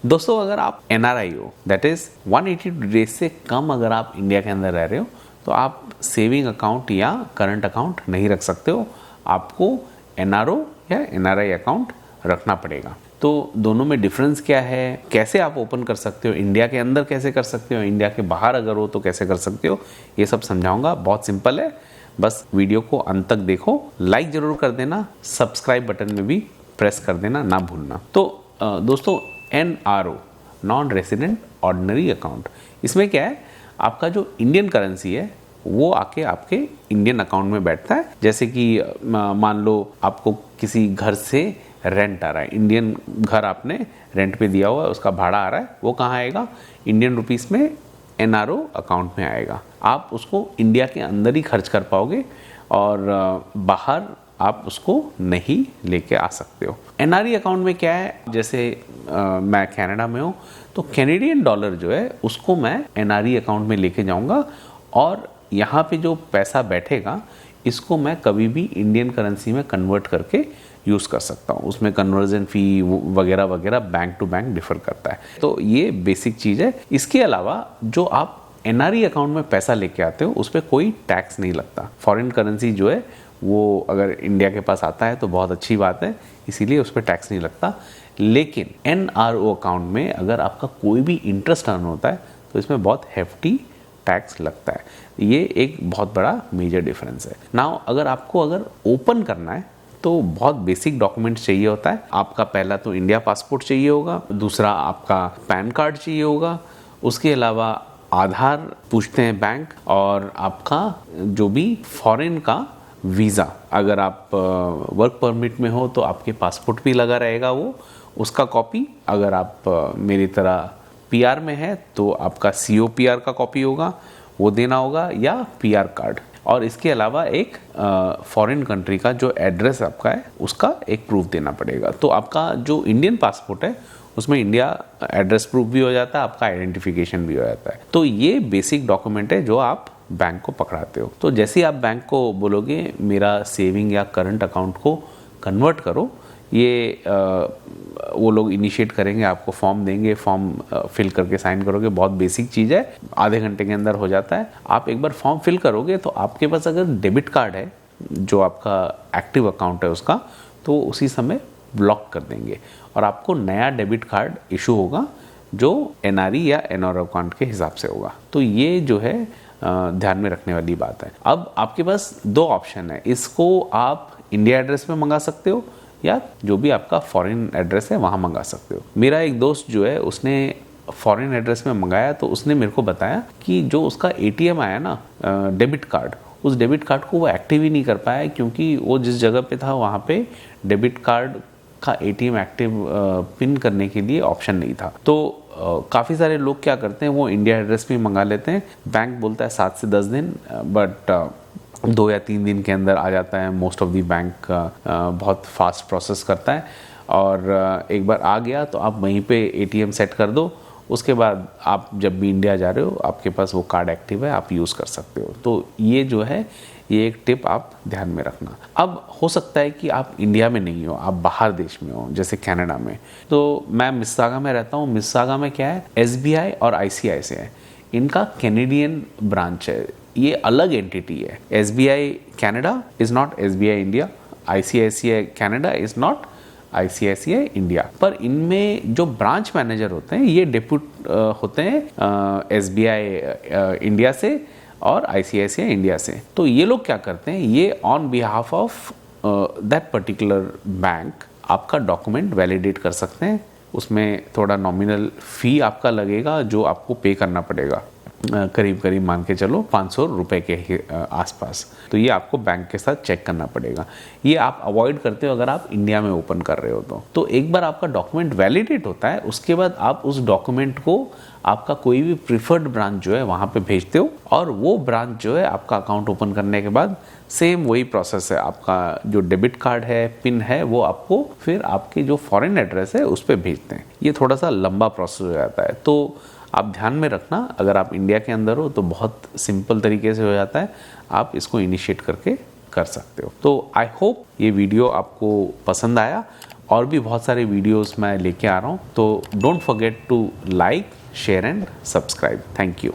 दोस्तों अगर आप एनआरआई हो, दैट इज 180 डेज से कम अगर आप इंडिया के अंदर रह रहे हो, तो आप सेविंग अकाउंट या करंट अकाउंट नहीं रख सकते हो, आपको एनआरओ या एनआरआई अकाउंट रखना पड़ेगा। तो दोनों में डिफरेंस क्या है, कैसे आप ओपन कर सकते हो, इंडिया के अंदर कैसे कर सकते हो, इंडिया के बाहर अगर हो तो कैसे कर सकते हो, ये सब समझाऊंगा। बहुत सिंपल है, बस वीडियो को अंत तक देखो, लाइक जरूर कर देना, सब्सक्राइब बटन में भी प्रेस कर देना ना भूलना। तो दोस्तों NRO, non resident ordinary account, इसमें क्या है, आपका जो इंडियन करेंसी है वो आके आपके इंडियन अकाउंट में बैठता है। जैसे कि मान लो आपको किसी घर से रेंट आ रहा है, इंडियन घर आपने रेंट पे दिया हुआ है, उसका भाड़ा आ रहा है, वो कहाँ आएगा, इंडियन रुपीस में एनआरओ अकाउंट में आएगा। आप उसको इंडिया के अंदर ही खर्च कर पाओगे और बाहर आप उसको नहीं लेके आ सकते हो। एनआरई अकाउंट में क्या है, जैसे मैं कनाडा में हूँ तो कैनेडियन डॉलर जो है उसको मैं एनआरई अकाउंट में लेके जाऊँगा और यहाँ पे जो पैसा बैठेगा इसको मैं कभी भी इंडियन करेंसी में कन्वर्ट करके यूज़ कर सकता हूँ। उसमें कन्वर्जन फ़ी वगैरह वगैरह बैंक टू बैंक डिफ़र करता है। तो ये बेसिक चीज़ है। इसके अलावा जो आप एनआरई अकाउंट में पैसा लेके आते हो उस पर कोई टैक्स नहीं लगता। फॉरेन करेंसी जो है वो अगर इंडिया के पास आता है तो बहुत अच्छी बात है, इसीलिए उस पर टैक्स नहीं लगता। लेकिन एनआरओ अकाउंट में अगर आपका कोई भी इंटरेस्ट अर्न होता है तो इसमें बहुत हेफ्टी टैक्स लगता है। ये एक बहुत बड़ा मेजर डिफरेंस है। नाउ अगर आपको ओपन करना है तो बहुत बेसिक डॉक्यूमेंट चाहिए होता है। आपका पहला तो इंडिया पासपोर्ट चाहिए होगा, दूसरा आपका पैन कार्ड चाहिए होगा, उसके अलावा आधार पूछते हैं बैंक, और आपका जो भी फॉरेन का वीज़ा, अगर आप वर्क परमिट में हो तो आपके पासपोर्ट भी लगा रहेगा वो, उसका कॉपी। अगर आप मेरी तरह पीआर में है तो आपका सीओपीआर का कॉपी होगा, वो देना होगा, या पीआर कार्ड। और इसके अलावा एक फॉरेन कंट्री का जो एड्रेस आपका है उसका एक प्रूफ देना पड़ेगा। तो आपका जो इंडियन पासपोर्ट है उसमें इंडिया एड्रेस प्रूफ भी हो जाता है, आपका आइडेंटिफिकेशन भी हो जाता है। तो ये बेसिक डॉक्यूमेंट है जो आप बैंक को पकड़ाते हो। तो जैसे ही आप बैंक को बोलोगे मेरा सेविंग या करंट अकाउंट को कन्वर्ट करो, ये वो लोग इनिशिएट करेंगे, आपको फॉर्म देंगे, फॉर्म फिल करके साइन करोगे। बहुत बेसिक चीज़ है, आधे घंटे के अंदर हो जाता है। आप एक बार फॉर्म फिल करोगे तो आपके पास अगर डेबिट कार्ड है जो आपका एक्टिव अकाउंट है उसका, तो उसी समय ब्लॉक कर देंगे और आपको नया डेबिट कार्ड इशू होगा जो एनआरई या एनआरओ अकाउंट के हिसाब से होगा। तो ये जो है ध्यान में रखने वाली बात है। अब आपके पास दो ऑप्शन है, इसको आप इंडिया एड्रेस में मंगा सकते हो या जो भी आपका फॉरेन एड्रेस है वहाँ मंगा सकते हो। मेरा एक दोस्त जो है उसने फॉरेन एड्रेस में मंगाया, तो उसने मेरे को बताया कि जो उसका एटीएम आया ना डेबिट कार्ड, उस डेबिट कार्ड को वो एक्टिव ही नहीं कर पाया क्योंकि वो जिस जगह पे था वहाँ पे डेबिट कार्ड का एटीएम एक्टिव पिन करने के लिए ऑप्शन नहीं था। तो काफ़ी सारे लोग क्या करते हैं, वो इंडिया एड्रेस पे मंगा लेते हैं। बैंक बोलता है 7 से 10 दिन, बट 2 या 3 दिन के अंदर आ जाता है। मोस्ट ऑफ दी बैंक बहुत फास्ट प्रोसेस करता है और एक बार आ गया तो आप वहीं पे एटीएम सेट कर दो, उसके बाद आप जब भी इंडिया जा रहे हो आपके पास वो कार्ड एक्टिव है, आप यूज़ कर सकते हो। तो ये जो है ये एक टिप आप ध्यान में रखना। अब हो सकता है कि आप इंडिया में नहीं हो, आप बाहर देश में हो, जैसे कनाडा में। तो मैं मिस्सागा में रहता हूँ। मिस्सागा में क्या है, एसबीआई और आईसीआईसीआई इनका कैनेडियन ब्रांच है, ये अलग एंटिटी है। SBI Canada is not SBI India, ICICI Canada is not ICICI India. पर इनमें जो ब्रांच मैनेजर होते हैं ये डेप्यूट होते हैं एसबीआई इंडिया से और आईसीआईसीआई इंडिया से। तो ये लोग क्या करते हैं, ये on behalf of that particular bank आपका डॉक्यूमेंट वैलिडेट कर सकते हैं। उसमें थोड़ा नॉमिनल फ़ी आपका लगेगा जो आपको पे करना पड़ेगा, करीब करीब मान के चलो 500 रुपये के आसपास। तो ये आपको बैंक के साथ चेक करना पड़ेगा। ये आप अवॉइड करते हो अगर आप इंडिया में ओपन कर रहे हो तो एक बार आपका डॉक्यूमेंट वैलिडेट होता है उसके बाद आप उस डॉक्यूमेंट को आपका कोई भी प्रिफर्ड ब्रांच जो है वहाँ पे भेजते हो और वो ब्रांच जो है आपका अकाउंट ओपन करने के बाद सेम वही प्रोसेस है। आपका जो डेबिट कार्ड है, पिन है, वो आपको फिर आपके जो फॉरेन एड्रेस है उस पर भेजते हैं। ये थोड़ा सा लंबा प्रोसेस हो जाता है, तो आप ध्यान में रखना। अगर आप इंडिया के अंदर हो तो बहुत सिंपल तरीके से हो जाता है, आप इसको इनिशिएट करके कर सकते हो। तो आई होप ये वीडियो आपको पसंद आया और भी बहुत सारे वीडियोस मैं लेके आ रहा हूँ, तो don't forget to like, share and subscribe. Thank you.